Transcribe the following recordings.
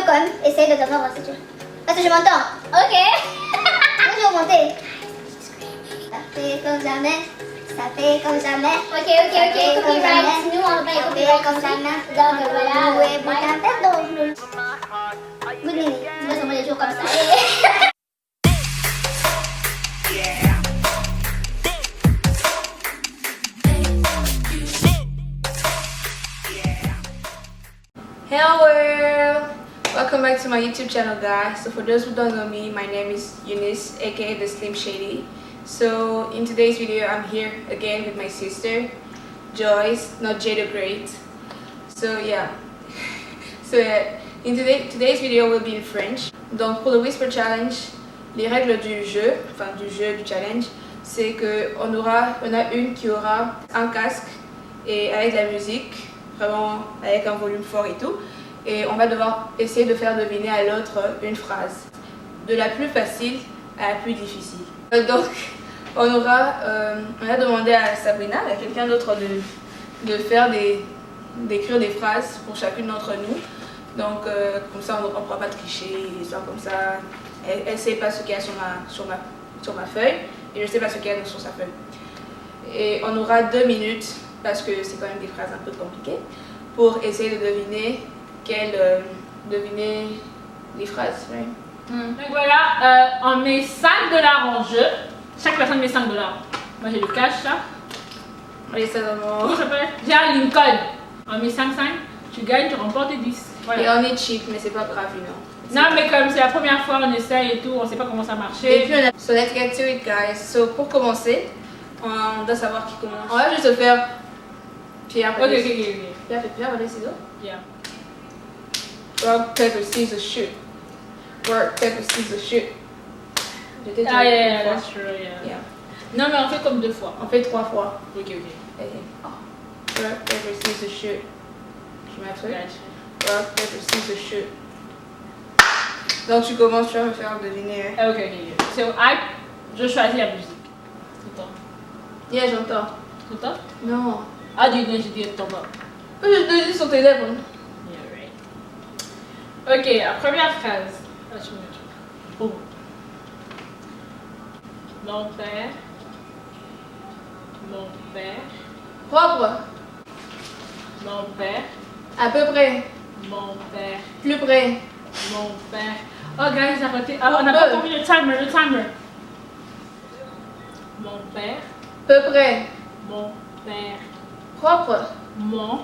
quand même essayer de t'entendre si tu veux. Parce que je m'entends. Ok. Moi je vais monter. Ça fait comme jamais. Ça fait comme jamais. Ok, copyright. Nous, on va pas Ça les fait copyright comme ici. jamais. Donc voilà. Ouais, Ouais. ta tête dans le. Good Mimi. De toute façon, moi, les jours comme ça. Hello world! Welcome back to my YouTube channel, guys. So for those who don't know me, my name is Eunice, aka the Slim Shady. So in today's video, I'm here again with my sister, Joyce, not Jay the Great. So yeah. In today's video will be in French. Donc pour le Whisper Challenge, les règles du jeu, du challenge, c'est que on a une qui aura un casque et avec la musique, vraiment avec un volume fort et tout, et on va devoir essayer de faire deviner à l'autre une phrase, de la plus facile à la plus difficile. Donc on a demandé à Sabrina, à quelqu'un d'autre de faire d'écrire des phrases pour chacune d'entre nous. Donc comme ça on ne pourra pas tricher, des histoires comme ça. Elle ne sait pas ce qu'il y a sur ma feuille et je ne sais pas ce qu'il y a sur sa feuille. Et on aura 2 minutes, parce que c'est quand même des phrases un peu compliquées, pour essayer de deviner les phrases. Right? Donc voilà, on met 5 $ en jeu. Chaque personne met 5 $. Moi j'ai le cash là. Allez, ça dans Comment mon... ça s'appelle? J'ai un Lincoln. On met 5-5. Tu gagnes, tu remportes 10. Voilà. Et on est cheap, mais c'est pas grave, Non, mais comme c'est la première fois, on essaye et tout, on sait pas comment ça marchait. Et puis on a... So let's get to it, guys. So pour commencer, on doit savoir qui commence. On va juste faire pierre, Ok. Pierre, papier, ciseaux. Yeah. Rock, paper, scissors, shoot. Rock, paper, scissors, shoot. J'étais Ah, déjà yeah, une fois. that's true, yeah. Yeah. Non, mais on fait comme 2 fois. On fait 3 fois. Ok. Rock, paper, scissors, shoot. Je mets un truc. Gotcha. Rock, paper, scissors, shoot. Donc tu commences, tu vas me faire deviner. Ok. So, je choisis la musique. Tout le temps. Yeah, j'entends. Tout le temps? Non. Ah, j'ai dit tout le temps. Je te dis sur tes lèvres. Yeah, right. Ok, la première phrase. Ah, tu me mets. Oh. Mon père. Propre. Mon père. À peu près. Mon père. Plus près. Mon père. Oh, guys, arrêtez. Ah, on n'a pas compris le timer. Mon père. Peu près. Mon père. Propre. Mon.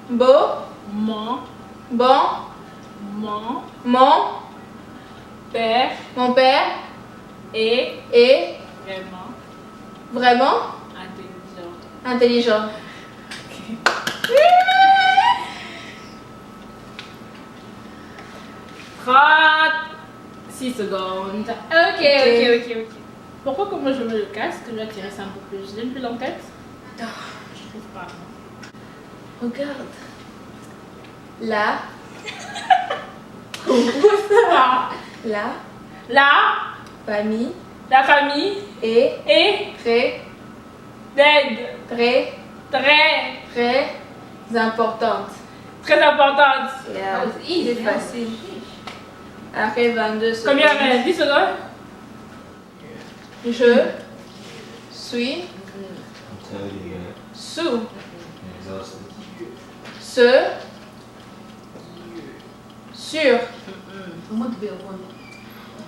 Beau. Mon. Bon. Mon. Mon. Père. Mon père. Est. Est. Vraiment. Vraiment. Intelligent. Intelligent. 36 secondes. Ok. Pourquoi quand moi je mets le casque, je dois tirer ça un peu plus? Je l'ai plus dans la tête? Non. Je trouve pas. Regarde. Là. La famille est est très importante. très importante. Yeah. That was easy. C'est facile. Après 22 secondes. Combien il y a? 10 secondes? Je suis sous ce sur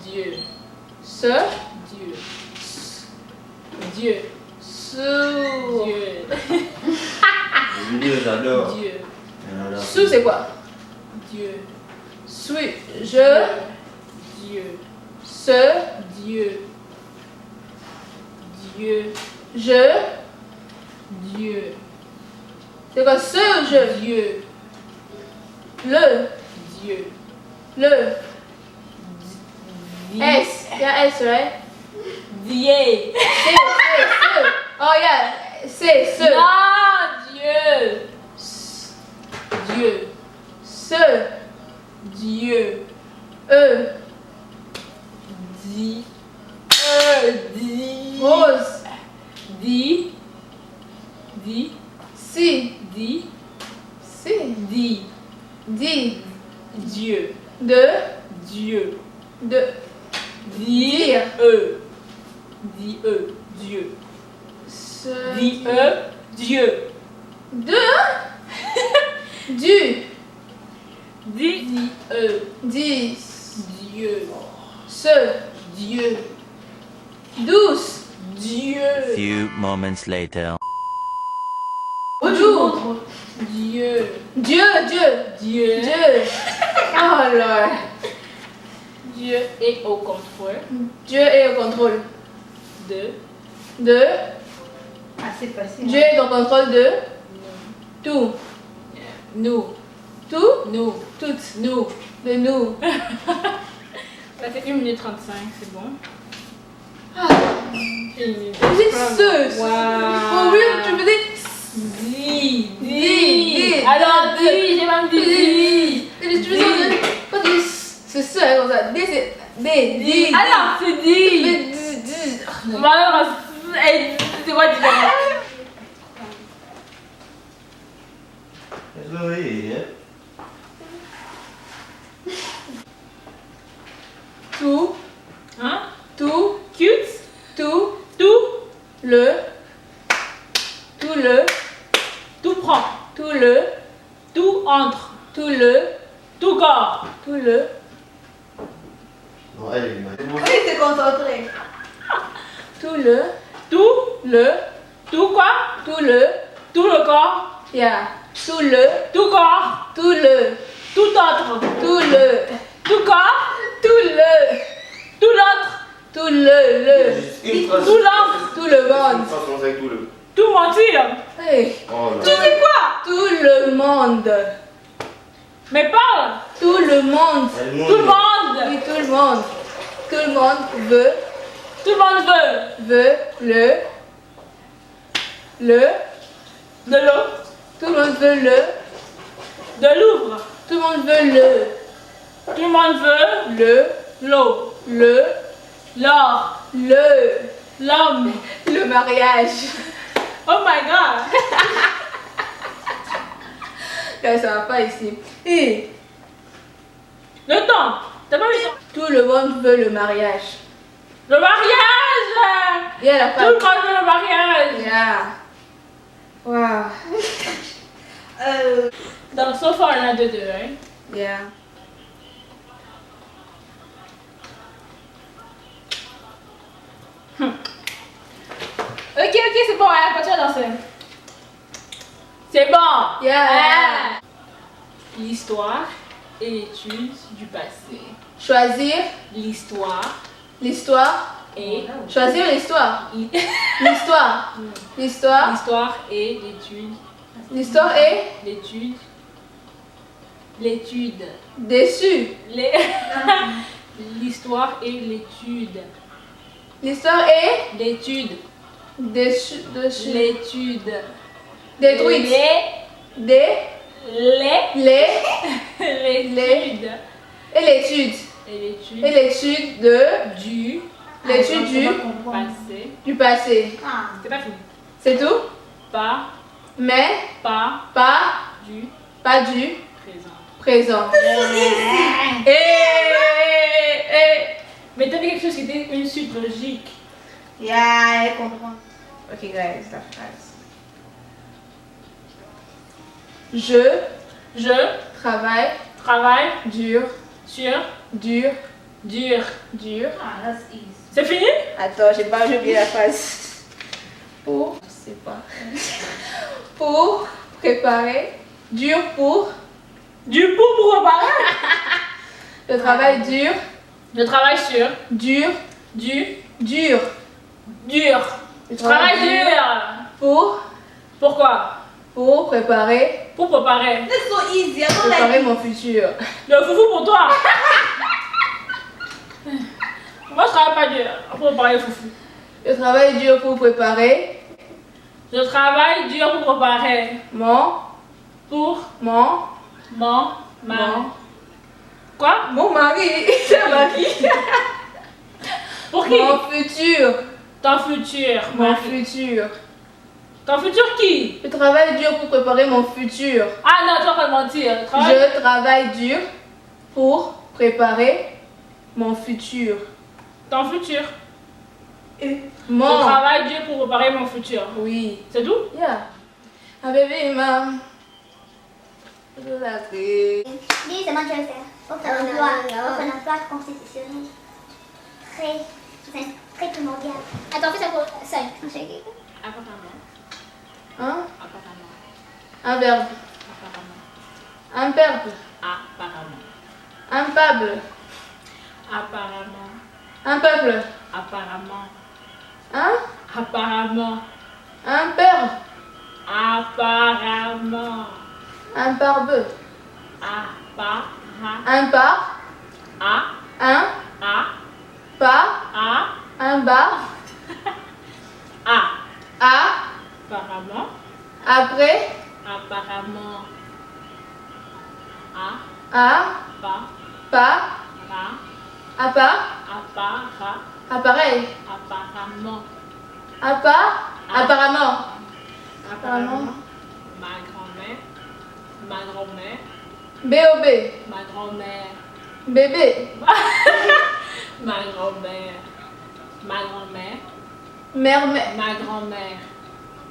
Dieu. ce Dieu. sous. J'adore. Dieu. Sous c'est quoi? Dieu. Suis. Je. Dieu. Ce. Dieu. Dieu. Je. Dieu. C'est quoi ce je? Dieu. Le. Dieu. Le. Dieu. S. Il y a S, right? Dieu. C. Oh yeah. C. Ce. Non, Dieu. Dieu. Ce. Dieu. E. Di. Di. Rose. Di. Si. Di. Si. Di. Di. Dieu. De. Dieu. De. Dire. Dieu. Dieu. Se. Dieu. De. Du. Dis. Dis. Dieu. Se. Dieu. Douce. Dieu. Few moments later. Jour. Dieu. Dieu. Dieu. Dieu. Dieu. Oh Lord. Dieu est au contrôle Dieu est au contrôle de de. Assez facile. Dieu est au contrôle de tout. nous. Tout. Nous. Toutes. Nous. De nous. Ça fait 1 minute 35, c'est bon. Ah. 1 minute. Vous dites ce. Wow. Oh oui, tu me dis. Dis. Alors, dis, j'ai même dit. Et tu me dis. Quand tu dis c'est ça, comme ça. D, c'est. D. Dis. Alors, c'est dit. Malheureusement, c'est quoi différent? Tout. Hein? Tout. Cute. Tout. Tout. Le. Tout le. Tout prend. Tout le. Tout entre. Tout le. Tout corps. Tout le. Non, elle est mal. Oui, t'es concentré. Tout le. Tout. Le. Tout quoi? Tout le. Tout le corps. Yeah. Tout le. Tout corps. Tout le. Tout autre. Tout le. Tout corps. Tout le. Tout l'autre. Tout le. Une phrase. Tout l'autre. Tout le Une monde. phrase commence avec tout le. Tout mentir. Hey. Oh Tu là. dis quoi? Tout le monde. Mais parle. Tout le monde. Elle monte. Tout le monde. Oui, tout le monde. Tout le monde veut. Tout le monde veut. Veut le. De l'eau. Tout le monde veut le. De l'ouvre. Tout le monde veut le. Tout le monde veut l'eau. L'or. L'homme. Le mariage. Oh my god. Là, ça va pas ici. Et Le temps. T'as pas vu le temps? tout le monde veut le mariage. Le mariage. Il y a la Tout le femme. monde veut le mariage. Yeah. Wow. Donc, so far, il y en a deux, hein? Yeah. Ok, c'est bon, hein? Continue à danser. C'est bon. Yeah. Hein? L'histoire et l'étude du passé. Choisir L'histoire l'histoire. et Choisir l'histoire. L'histoire. L'histoire. l'histoire et l'étude. L'histoire est L'étude. L'étude. déçue. L'histoire et l'étude. L'histoire est L'étude. déçue. Dessus. L'étude. Détruite. Des. Les. L'étude. Et l'étude. Et l'étude. Et l'étude de. Du L'étude du. passé. Du passé. Ah. C'est pas fini. C'est tout? Pas Mais. Pas du du présent. présent. Mais t'avais quelque chose qui était une suite logique. Yeah, elle comprend. Ok, guys, la phrase. Je travaille Travaille dur, sur dur, dur. Ah, that's easy. C'est fini? Attends, j'ai oublié la phrase. Pour, je sais pas. Pour préparer, dur pour. Du pour préparer. Je travaille dur, Je travaille sur dur, dur. dur. Je travaille dur. Pour Pourquoi? préparer, Pour préparer. That's so easy. I don't préparer like mon futur. Le foufou pour toi. Moi je travaille pas dur pour préparer le foufou. Je travaille dur pour préparer Je travaille dur pour préparer. mon Quoi? mon mari, c'est mari. Pour qui? Mon futur, Ton futur. mon Marie. futur. Ton futur qui? Je travaille dur pour préparer mon futur. Ah non, tu vas pas mentir. Travaille. Je travaille dur pour Préparer mon futur. Ton futur. Je Mon. travaille dur pour préparer mon futur. Oui. C'est tout? Yeah. Ah bébé, maman. Je la fais. Lui, c'est Manchester. Aucun emploi constitutionnel. Très primordial. Attends, fais ça pour 5. Apparemment. Hein? Apparemment. Un verbe. Apparemment. Un verbe. Apparemment. Un peuple. Apparemment. Un peuple. Apparemment. Hein? Apparemment. Un père. Apparemment. Un barbe. Apparemment. Un bar. Un pas. Un bar. Apparemment. Après. Apparemment. Pas. À part. Appareil. Apparemment. Apparemment. Apparemment. Ma grand-mère. Ma grand-mère. B.O.B. Ma grand-mère. Bébé. Ma grand-mère. Ma grand-mère. Mère. Ma grand-mère.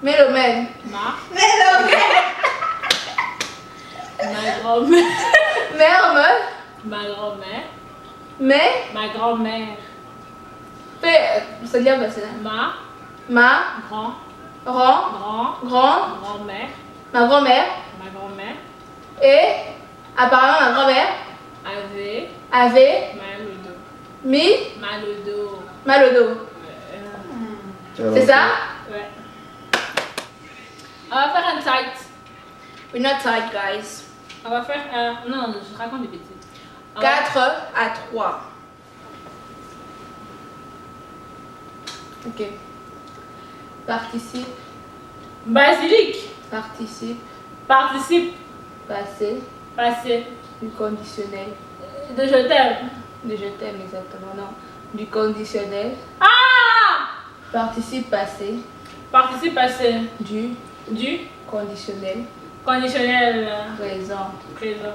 Mélomène. Ma grand-mère. Mère. Ma grand-mère. Mais. Ma grand-mère. C'est-à-dire, ma. Grand. Grand-mère. Ma grand-mère. Ma grand-mère. Et. Apparemment, ma grand-mère avait mal au dos. mal au dos. C'est ça? Ouais. On va faire un tight. We're not tight, guys. On va faire non, je raconte des bêtises. 4 à 3. Ok. Participe. Basilic. Participe. Participe. Passé. Passé. Du conditionnel. De je t'aime. De je t'aime, exactement. Non. Du conditionnel. Participe passé. Participe passé. Du Du conditionnel. conditionnel Présent. présent.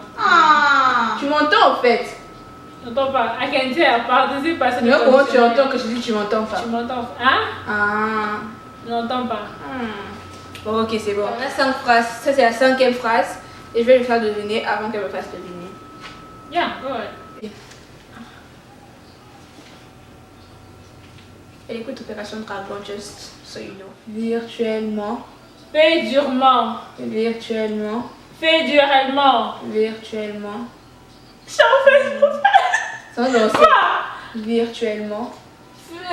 Tu m'entends en fait? J'entends pas. I can tell. Participe passé. Mais comment tu entends que je dis tu m'entends pas? Tu m'entends? Hein? Ah. Je n'entends pas. Bon, ok, c'est bon. On a 5 phrases. Ça, c'est la 5e phrase. Et je vais lui faire deviner avant qu'elle me fasse deviner. Yeah, go ahead. Elle écoute Opération Dragon, just so you know. Virtuellement. Fais durement. Virtuellement. Fais durement. Virtuellement. J'en fais. Sans danser. Quoi? Virtuellement.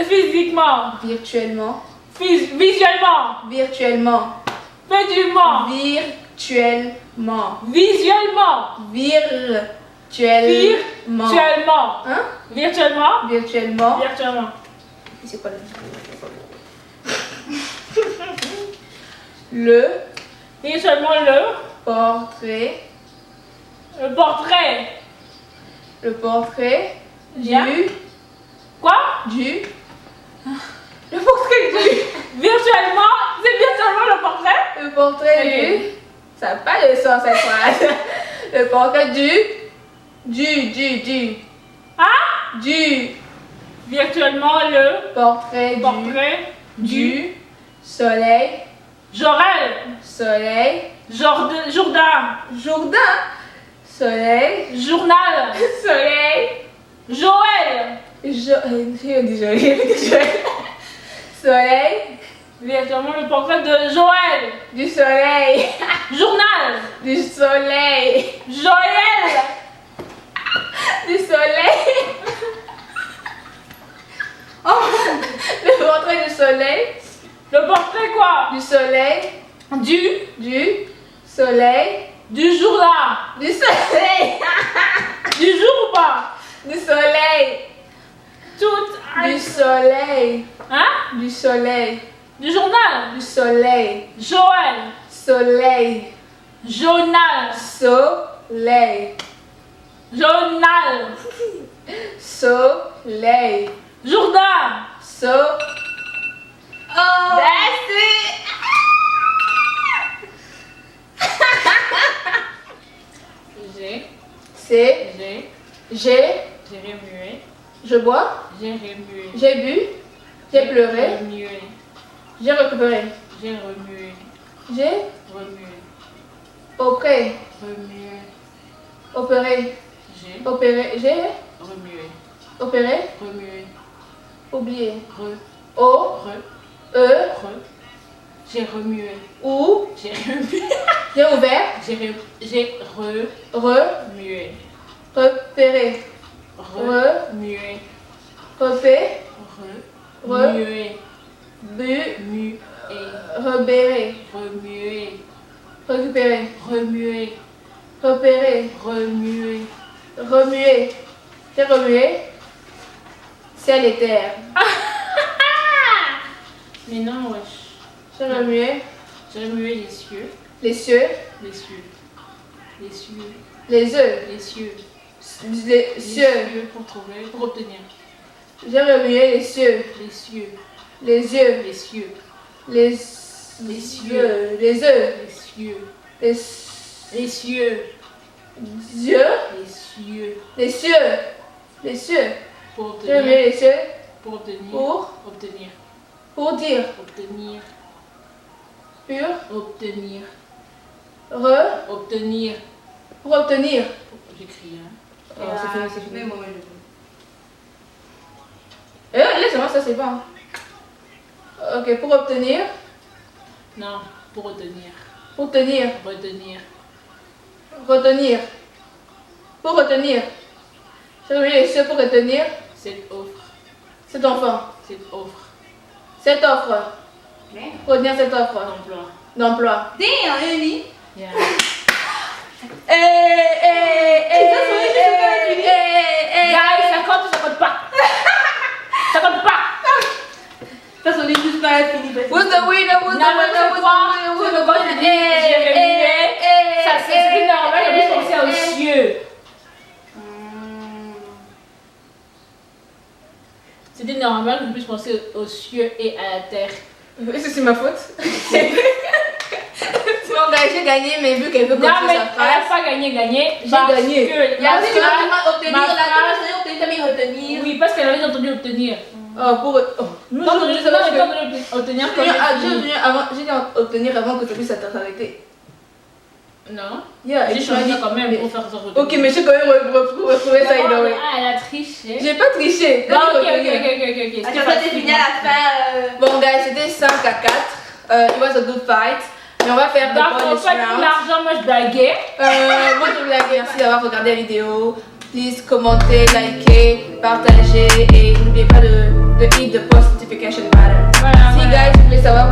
Physiquement. Virtuellement. Visuellement. Virtuellement. Fais durement. Virtuellement. Visuellement. Virtuellement. Virtuellement. Hein? Virtuellement. Virtuellement. Virtuellement. C'est quoi le Virtuellement le portrait. le portrait. Le portrait Bien. du. Quoi? Du. Le portrait du. Virtuellement. C'est virtuellement le portrait? Le portrait Ok. du. Ça n'a pas de sens cette phrase. Le portrait du. Hein? Du. Virtuellement le Portrait portrait du soleil. Jorel. Soleil. Jourdain. Jourdain. Soleil. Journal. Soleil. Joël. Soleil. Virtuellement le portrait de Joël. Du soleil. Journal. Du soleil. Joël. Du soleil. Oh, le portrait du soleil. Le portrait quoi? Du soleil. Du soleil. Du jour là. Du soleil. Du jour ou pas? Du soleil. Tout. Du soleil. Hein? Du soleil. Du journal. Du soleil. Joël. Soleil. Journal. Soleil. Journal. Soleil. Jourdain. Oh, that's it. J'ai. C'est J'ai. J'ai remué. Je bois. J'ai remué. J'ai bu. J'ai pleuré. Remué. J'ai récupéré. J'ai remué. J'ai Remué. opéré. Remué. Opéré. J'ai Opéré. J'ai remué. opéré. Remué. Oublié. Re. O. Re. E. Re. J'ai remué. Ou. J'ai remué. J'ai ouvert. J'ai Remué. repéré. Remué. Remué. Repé. Remué. Bu. Mué. Repéré. Remué. Récupérer. Remué. Repérer. Remué. Remuer. J'ai remué. Ciel et terre. Mais non, wesh. J'ai remué. J'ai remué les cieux. Les cieux. Les cieux. Les cieux. Les œufs. Les cieux. Les Les cieux. pour trouver, pour obtenir. J'ai remué les cieux. Les cieux. Les yeux. Les cieux. Les Les cieux. Les œufs. Les cieux. Les Les cieux. yeux. Les cieux. Les cieux. Les cieux. Pour J'ai remué obtenir. les cieux. Pour obtenir. Pour. Obtenir. Pour dire. Obtenir. Pur. Obtenir. Re. Obtenir. Pour obtenir. J'écris, hein. Oh, c'est fini, c'est fini. Laisse-moi, ça c'est pas. Ok, pour obtenir. Non, pour retenir. Pour tenir. Retenir. Retenir. Pour retenir. J'ai remué les cieux pour retenir Cette offre. cet enfant. Cette offre. Cette offre. Pour retenir cette offre D'emploi. d'emploi. Damn, Amy. Yeah. Guys, ça compte ou ça compte pas? Ça compte pas! Ça sonne juste pas fini. Who's the winner? Who's the Non, mais winner? je crois que le gars il dit j'ai remué. Ça c'est normal, il a juste pensé aux cieux. C'était normal que je puisse penser aux cieux et à la terre. Est-ce que c'est ma faute? Bon, gars, j'ai gagné, mais vu qu'elle veut Non, continuer mais sa elle phrase. n'a pas gagné. J'ai parce gagné. que Il y a ma dit que phrase- tu vas obtenir ma la phrase- t'as mis retenir. Oui, parce qu'elle avait entendu obtenir. Oh, pour. Oh, nous, Non, je mais dis j'ai ça pas parce que- entendu obtenir J'ai comme obtenu avant, j'ai dit obtenir avant que tu puisses s'arrêter. Non. Yeah, J'ai et tu m'as changé dit- quand même mais- pour faire ça. Ok, mais je sais quand même retrouver ça, il doit. Ah, elle a triché. J'ai pas triché. Bon, T'as ok, dit ok, retenir. ok. Attends, ça t'est fini à la fin. Bon, guys, c'était 5-4. It was a good fight. Mais on va faire Donc, the en bonus fait, pour round. l'argent, moi je blaguais. Moi je vous blague, merci d'avoir regardé la vidéo. Please commentez, likez, partagez et n'oubliez pas de hit the post notification button. Voilà, Si voilà. guys, vous voulez savoir